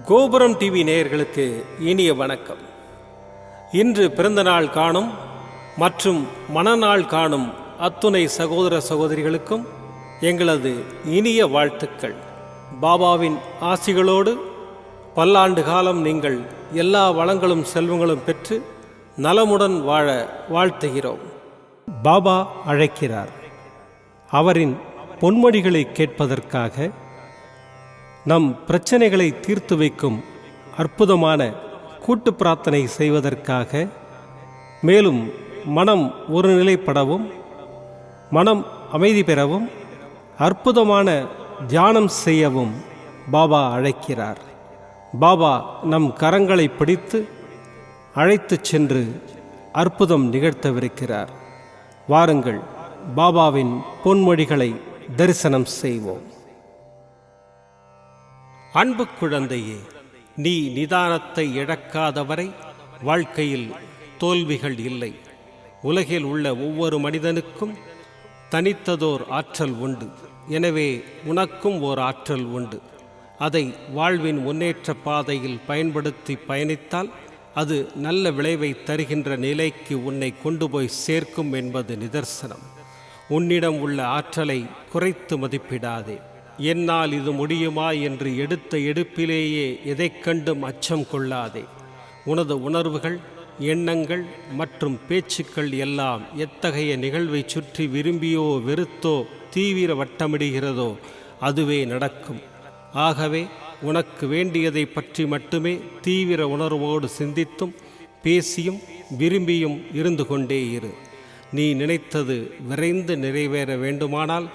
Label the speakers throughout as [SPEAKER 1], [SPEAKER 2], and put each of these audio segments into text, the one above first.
[SPEAKER 1] கோபுரம் டிவி நேயர்களுக்கு இனிய வணக்கம். இன்று பிறந்தநாள் காணும் மற்றும் மணநாள் காணும் அத்துணை சகோதர சகோதரிகளுக்கும் எங்களது இனிய வாழ்த்துக்கள். பாபாவின் ஆசிகளோடு பல்லாண்டு காலம் நீங்கள் எல்லா வளங்களும் செல்வங்களும் பெற்று நலமுடன் வாழ வாழ்த்துகிறோம். பாபா அழைக்கிறார். அவரின் பொன்மொழிகளை கேட்பதற்காக, நம் பிரச்சனைகளை தீர்த்து வைக்கும் அற்புதமான கூட்டு பிரார்த்தனை செய்வதற்காக, மேலும் மனம் ஒருநிலைப்படவும் மனம் அமைதி பெறவும் அற்புதமான தியானம் செய்யவும் பாபா அழைக்கிறார். பாபா நம் கரங்களை பிடித்து அழைத்துச் சென்று அற்புதம் நிகழ்த்தவிருக்கிறார். வாருங்கள், பாபாவின் பொன்மொழிகளை தரிசனம் செய்வோம். அன்பு குழந்தையே, நீ நிதானத்தை இழக்காதவரை வாழ்க்கையில் தோல்விகள் இல்லை. உலகில் உள்ள ஒவ்வொரு மனிதனுக்கும் தனித்ததோர் ஆற்றல் உண்டு. எனவே உனக்கும் ஓர் ஆற்றல் உண்டு. அதை வாழ்வின் முன்னேற்ற பாதையில் பயன்படுத்தி பயணித்தால் அது நல்ல விளைவை தருகின்ற நிலைக்கு உன்னை கொண்டு போய் சேர்க்கும் என்பது நிதர்சனம். உன்னிடம் உள்ள ஆற்றலை குறைத்து மதிப்பிடாதே. என்னால் இது முடியுமா என்று எடுத்த எடுப்பிலேயே எதைக் கண்டும் அச்சம் கொள்ளாதே. உனது உணர்வுகள், எண்ணங்கள் மற்றும் பேச்சுக்கள் எல்லாம் எத்தகைய நிகழ்வை சுற்றி விரும்பியோ வெறுத்தோ தீவிர வட்டமிடுகிறதோ அதுவே நடக்கும். ஆகவே உனக்கு வேண்டியதை பற்றி மட்டுமே தீவிர உணர்வோடு சிந்தித்தும் பேசியும் விரும்பியும் இருந்து கொண்டே இரு. நீ நினைத்தது விரைந்து நிறைவேற வேண்டுமானால்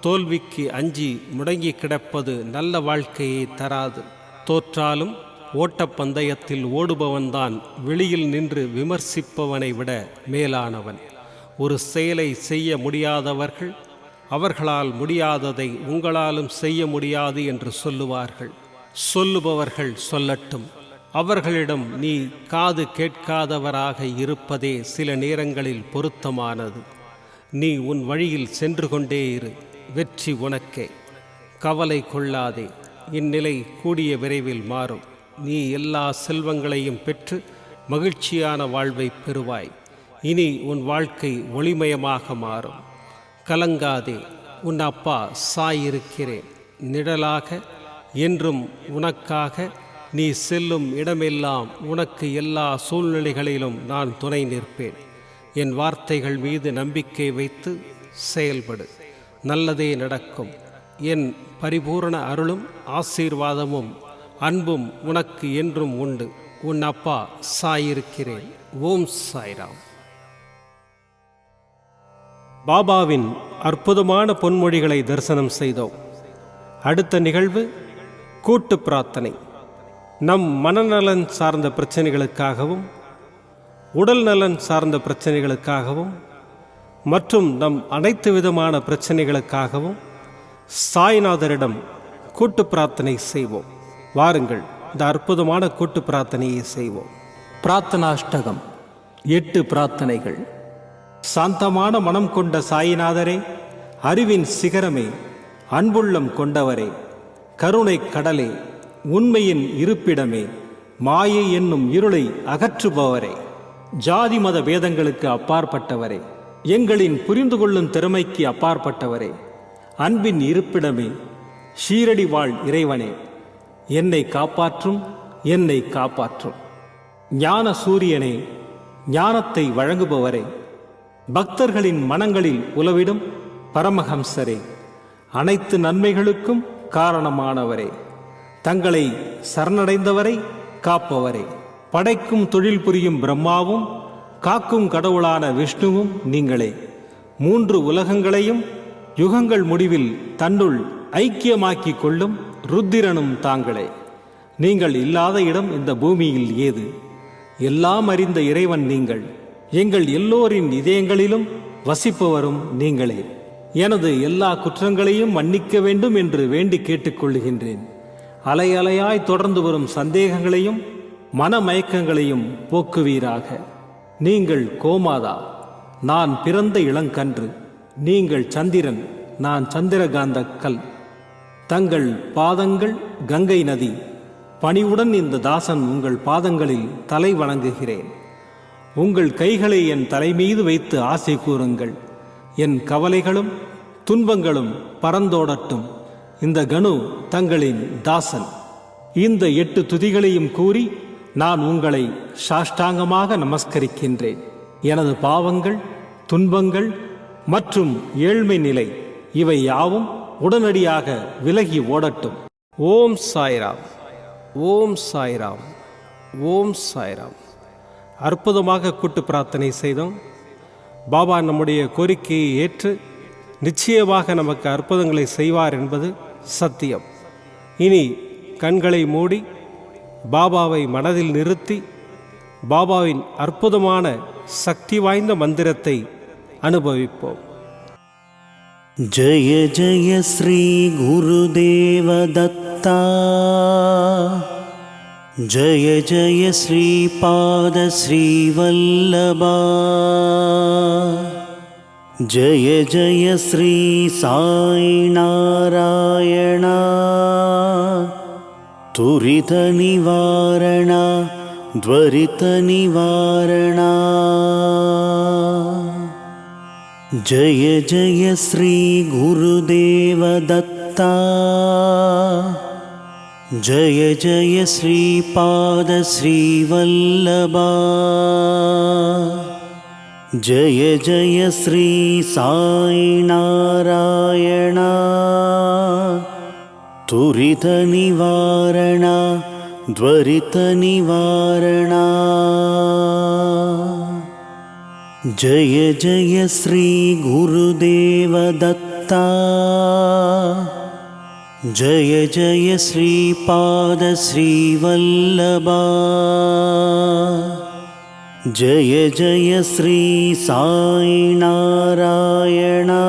[SPEAKER 1] தோல்விக்கு அஞ்சி முடங்கி கிடப்பது நல்ல வாழ்க்கையை தராது. தோற்றாலும் ஓட்டப்பந்தயத்தில் ஓடுபவன்தான் வெளியில் நின்று விமர்சிப்பவனை விட மேலானவன். ஒரு செயலை செய்ய முடியாதவர்கள் அவர்களால் முடியாததை உங்களாலும் செய்ய முடியாது என்று சொல்லுவார்கள். சொல்லுபவர்கள் சொல்லட்டும். அவர்களிடம் நீ காது கேட்காதவராக இருப்பதே சில நேரங்களில் பொருத்தமானது. நீ உன் வழியில் சென்று கொண்டே இரு. வெற்றி உனக்கே. கவலை கொள்ளாதே. இந்நிலை கூடிய விரைவில் மாறும். நீ எல்லா செல்வங்களையும் பெற்று மகிழ்ச்சியான வாழ்வை பெறுவாய். இனி உன் வாழ்க்கை ஒளிமயமாக மாறும். கலங்காதே. உன் அப்பா சாயிருக்கிறேன். நிழலாக என்றும் உனக்காக. நீ செல்லும் இடமெல்லாம் உனக்கு எல்லா சூழ்நிலைகளிலும் நான் துணை நிற்பேன். என் வார்த்தைகள் மீது நம்பிக்கை வைத்து செயல்படு. நல்லதே நடக்கும். என் பரிபூரண அருளும் ஆசீர்வாதமும் அன்பும் உனக்கு என்றும் உண்டு. உன் அப்பா சாயிருக்கிறேன். ஓம் சாய்ராம். பாபாவின் அற்புதமான பொன்மொழிகளை தரிசனம் செய்தோம். அடுத்த நிகழ்வு கூட்டு பிரார்த்தனை. நம் மனநலன் சார்ந்த பிரச்சனைகளுக்காகவும் உடல் நலன் சார்ந்த பிரச்சனைகளுக்காகவும் மற்றும் நம் அனைத்து விதமான பிரச்சனைகளுக்காகவும் சாய்நாதரிடம் கூட்டு பிரார்த்தனை செய்வோம். வாருங்கள், இந்த அற்புதமான கூட்டு பிரார்த்தனையை செய்வோம். பிரார்த்தனாஷ்டகம். 8 பிரார்த்தனைகள். சாந்தமான மனம் கொண்ட சாயிநாதரே, அறிவின் சிகரமே, அன்புள்ளம் கொண்டவரே, கருணை கடலே, உண்மையின் இருப்பிடமே, மாயை என்னும் இருளை அகற்றுபவரே, ஜாதி மத பேதங்களுக்கு அப்பாற்பட்டவரே, எங்களின் புரிந்து கொள்ளும் திறமைக்கு அப்பாற்பட்டவரே, அன்பின் இருப்பிடமே, ஷீரடி வாழ் இறைவனே, என்னை காப்பாற்றும், என்னை காப்பாற்றும். ஞான சூரியனே, ஞானத்தை வழங்குபவரே, பக்தர்களின் மனங்களில் உலவிடும் பரமஹம்சரே, அனைத்து நன்மைகளுக்கும் காரணமானவரே, தங்களை சரணடைந்தவரை காப்பவரே, படைக்கும் தொழில் புரியும் பிரம்மாவும் காக்கும் கடவுளான விஷ்ணுவும் நீங்களே. 3 உலகங்களையும் யுகங்கள் முடிவில் தன்னுள் ஐக்கியமாக்கிக் கொள்ளும் ருத்திரனும் தாங்களே. நீங்கள் இல்லாத இடம் இந்த பூமியில் ஏது? எல்லாம் அறிந்த இறைவன் நீங்கள். எங்கள் எல்லோரின் இதயங்களிலும் வசிப்பவரும் நீங்களே. எனது எல்லா குற்றங்களையும் மன்னிக்க வேண்டும் என்று வேண்டி கேட்டுக்கொள்கின்றேன். அலை அலையாய் தொடர்ந்து வரும் சந்தேகங்களையும் மனமயக்கங்களையும் போக்குவீராக. நீங்கள் கோமாதா, நான் பிறந்த இளங்கன்று. நீங்கள் சந்திரன், நான் சந்திரகாந்த கல். தங்கள் பாதங்கள் கங்கை நதி, பணிவுடன் இந்த தாசன் உங்கள் பாதங்களில் தலை வணங்குகிறேன். உங்கள் கைகளை என் தலைமீது வைத்து ஆசை கூறுங்கள். என் கவலைகளும் துன்பங்களும் பறந்தோடட்டும். இந்த கணு தங்களின் தாசன். இந்த 8 துதிகளையும் கூறி நான் உங்களை சாஷ்டாங்கமாக நமஸ்கரிக்கின்றேன். எனது பாவங்கள், துன்பங்கள் மற்றும் ஏழ்மை நிலை இவை யாவும் உடனடியாக விலகி ஓடட்டும். ஓம் சாய்ராம், ஓம் சாய்ராம், ஓம் சாய்ராம். அற்புதமாக கூட்டு பிரார்த்தனை செய்தோம். பாபா நம்முடைய கோரிக்கையை ஏற்று நிச்சயமாக நமக்கு அற்புதங்களை செய்வார் என்பது சத்தியம். இனி கண்களை மூடி பாபாவை மனதில் நிறுத்தி பாபாவின் அற்புதமான சக்தி வாய்ந்த மந்திரத்தை அனுபவிப்போம்.
[SPEAKER 2] ஜய ஜய ஸ்ரீ குருதேவ தத்தா, ஜய ஜய ஸ்ரீபாத ஸ்ரீவல்லபா, ஜய ஜய ஸ்ரீ சாய் நாராயணா, துரித நிவாரணா த்வரித நிவாரணா. ஜய ஜய ஸ்ரீ குருதேவ தத்தா, ஜய ஜய ஸ்ரீபாத ஸ்ரீவல்லபா, ஜய ஜய ஸ்ரீ சாய் நாராயணா, துரித நிவாரணா த்வரித நிவாரணா. ஜய ஜய ஸ்ரீ குருதேவ தத்தா, ஜய ஜய ஸ்ரீபாத ஸ்ரீவல்லபா, ஜய ஜய ஸ்ரீ சாய் நாராயணா,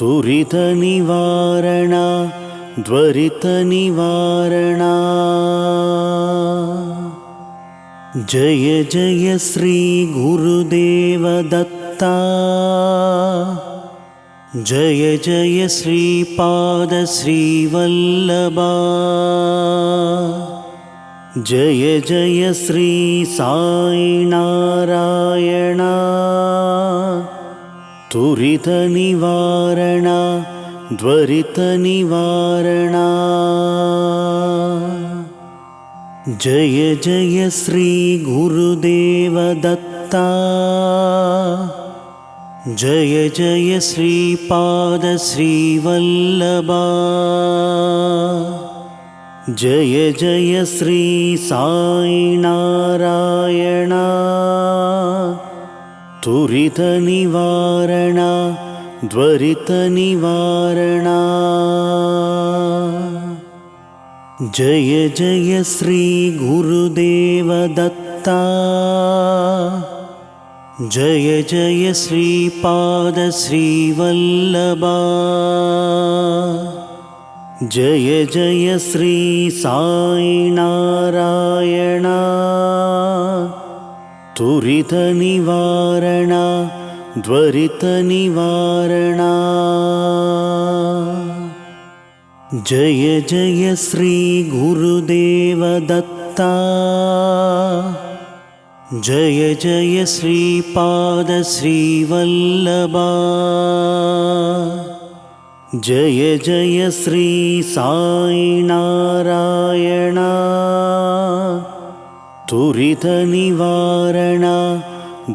[SPEAKER 2] துரித நிவாரணா த்வரித நிவாரணா. ஜய ஜய ஸ்ரீ குருதேவ தத்தா, ஜய ஜய ஸ்ரீபாத ஸ்ரீவல்லபா, ஜய ஜய ஸ்ரீ சாய் நாராயணா, துரித நிவாரணா த்வரித நிவாரணா. ஜய ஜய ஸ்ரீ குருதேவ தத்தா, ஜய ஜய ஸ்ரீபாத ஸ்ரீவல்லபா, ஜய ஜய ஸ்ரீ சாய் நாராயணா, துரித நிவாரணா த்வரித நிவாரணா. ஜய ஜய ஸ்ரீ குருதேவ தத்தா, ஜய ஜய ஸ்ரீபாத ஸ்ரீவல்லபா, ஜய ஜய ஸ்ரீ சாய் நாராயணா, துரித நிவாரணா த்வரித நிவாரணா. ஜய ஜய ஸ்ரீ குருதேவ தத்தா, ஜய ஜய ஸ்ரீபாத ஸ்ரீவல்லபா, ஜய ஜய ஸ்ரீ சாய் நாராயணா, துரித நிவாரணா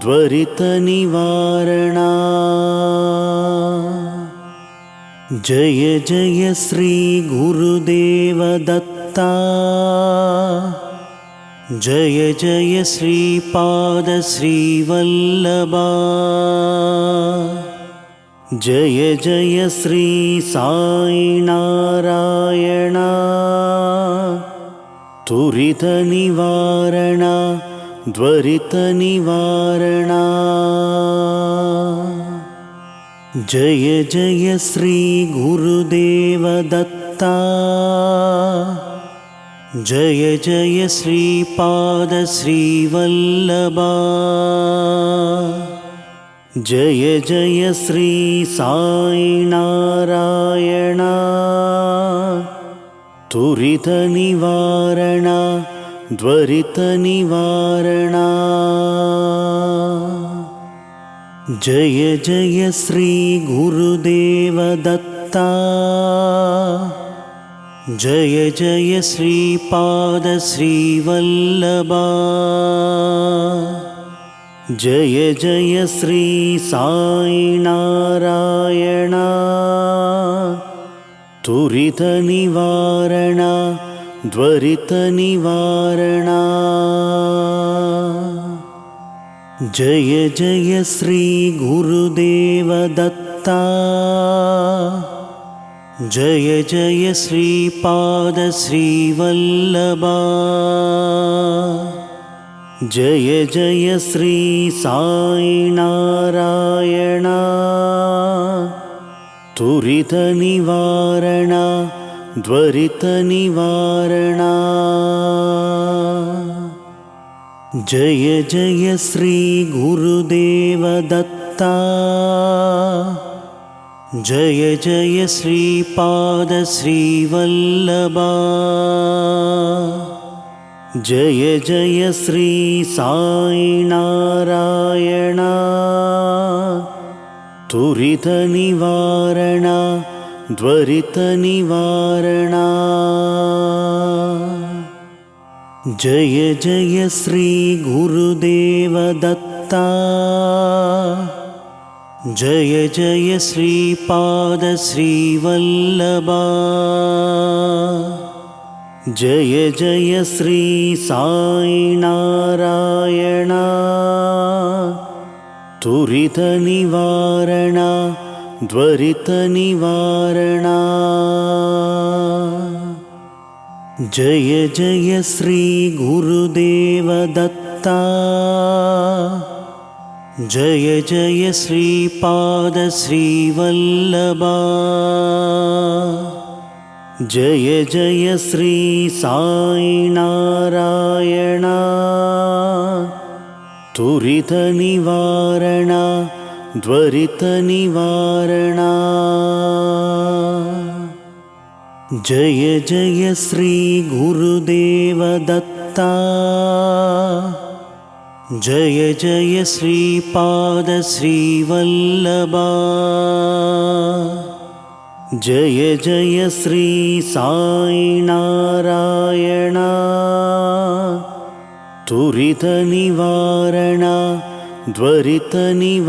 [SPEAKER 2] த்வரித நிவாரணா. ஜய ஜய ஸ்ரீ குருதேவ தத்தா, ஜய ஜய ஸ்ரீபாத ஸ்ரீவல்லபா, ஜய ஜய ஸ்ரீ சாய் நாராயணா, துரித நிவாரணா த்வரித நிவாரணா. ஜய ஜய ஸ்ரீ குருதேவ தத்தா, ஜய ஜய ஸ்ரீபாத ஸ்ரீவல்லபா, ஜய ஜய ஸ்ரீ சாய் நாராயணா, त्वरितनिवारण त्वरितनिवारणा। जय जय श्री गुरुदेव दत्ता। जय जय श्रीपाद श्रीवल्लभा। जय जय श्री साई नारायण। त्वरितनिवारण त्वरितनिवारणा। जय जय श्री गुरुदेव दत्ता। जय जय श्रीपाद श्रीवल्लभा। जय जय श्री साई नारायण। त्वरितनिवारण त्वरितनिवारणा। जय जय श्री गुरुदेव दत्ता। जय जय श्रीपाद श्रीवल्लभा। जय जय श्री साई नारायण। त्वरितनिवारण त्वरितनिवारणा। जय जय श्री गुरुदेव दत्ता। जय जय श्रीपाद श्रीवल्लभा। जय जय श्री साई नारायण। त्वरितनिवारण त्वरितनिवारणा। जय जय श्री गुरुदेव दत्ता। जय जय श्रीपाद श्रीवल्लभा। जय जय श्री साई नारायण। त्वरितनिवारण त्वरितनिवारणा। जय जय श्री गुरुदेव दत्ता। जय जय श्रीपाद श्रीवल्लभा। जय जय श्री साई नारायण। त्वरितनिवारण त्वरितनिवारणा।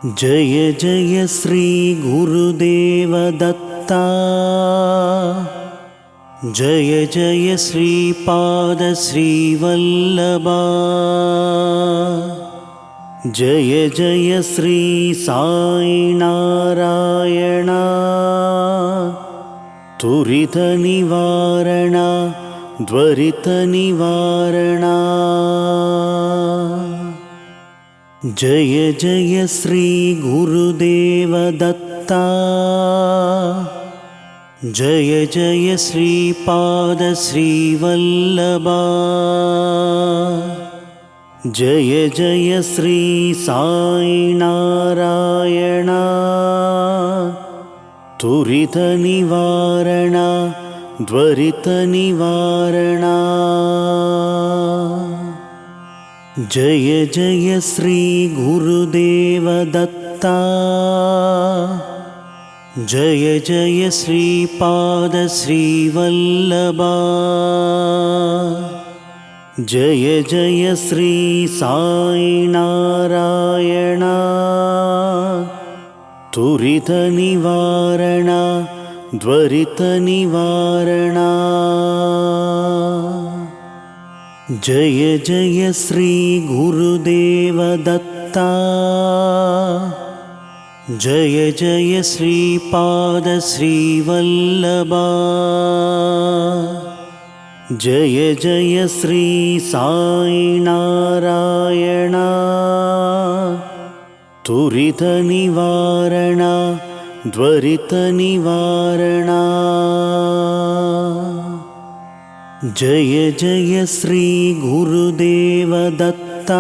[SPEAKER 2] जय जय श्री गुरुदेव दत्ता। जय जय श्रीपाद श्रीवल्लभा। जय जय श्री साई नारायण। त्वरितनिवारण त्वरितनिवारणा। जय जय श्री गुरुदेव दत्ता। जय जय श्रीपाद श्रीवल्लभा। जय जय श्री साई नारायण। त्वरितनिवारण त्वरितनिवारणा। जय जय श्री गुरुदेव दत्ता। जय जय श्रीपाद श्रीवल्लभा। जय जय श्री साई नारायण। त्वरितनिवारण त्वरितनिवारणा। जय जय श्री गुरुदेव दत्ता। जय जय श्रीपाद श्रीवल्लभा। जय जय श्री साई नारायण। त्वरितनिवारण त्वरितनिवारणा। जय जय श्री गुरुदेव दत्ता।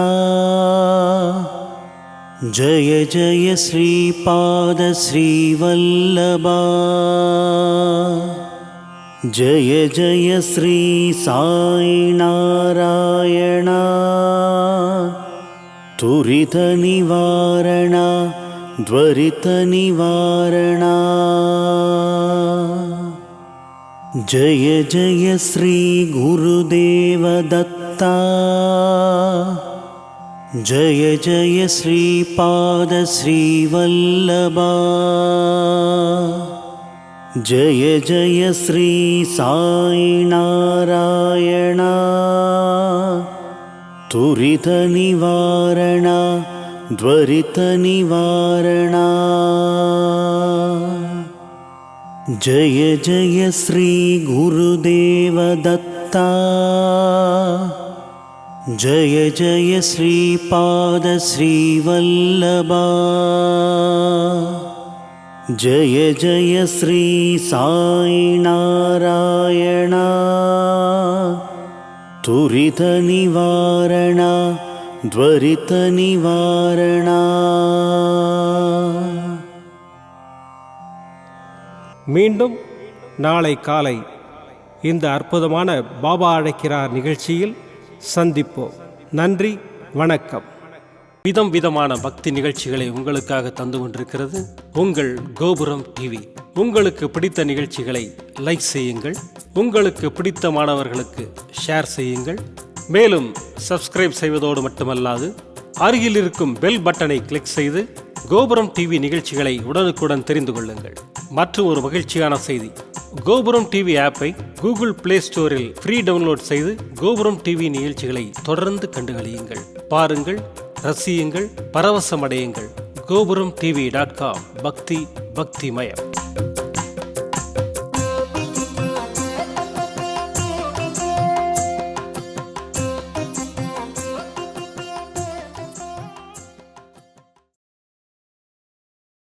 [SPEAKER 2] जय जय श्रीपाद श्रीवल्लभा जय जय श्री साई नारायण तुरित निवारण त्वरित निवारण जय जय श्री गुरुदेव दत्ता जय जय श्रीपाद श्रीवल्लभा जय जय श्री साई नारायण तुरित निवारण त्वरित निवारण जय जय श्री गुरुदेव दत्ता जय जय श्रीपाद श्रीवल्लभा जय जय श्री साई नारायण तुरित निवारण त्वरित निवारण
[SPEAKER 1] மீண்டும் நாளை காலை இந்த அற்புதமான பாபா அழைக்கிறார் நிகழ்ச்சியில் சந்திப்போம். நன்றி, வணக்கம். விதம் விதமான பக்தி நிகழ்ச்சிகளை உங்களுக்காக தந்து கொண்டிருக்கிறது உங்கள் கோபுரம் டிவி. உங்களுக்கு பிடித்த நிகழ்ச்சிகளை லைக் செய்யுங்கள், உங்களுக்கு பிடித்த மாணவர்களுக்கு ஷேர் செய்யுங்கள். மேலும் சப்ஸ்கிரைப் செய்வதோடு மட்டுமல்லாது அருகில் இருக்கும் பெல் பட்டனை கிளிக் செய்து கோபுரம் டிவி நிகழ்ச்சிகளை உடனுக்குடன் தெரிந்து கொள்ளுங்கள். மற்றும் ஒரு மகிழ்ச்சியான செய்தி, கோபுரம் டிவி ஆப்பை கூகுள் பிளே ஸ்டோரில் ஃப்ரீ டவுன்லோட் செய்து கோபுரம் டிவி நிகழ்ச்சிகளை தொடர்ந்து கண்டுகளியுங்கள். பாருங்கள், ரசியுங்கள், பரவசமடையுங்கள். gopuramtv.com பக்தி பக்திமயம்.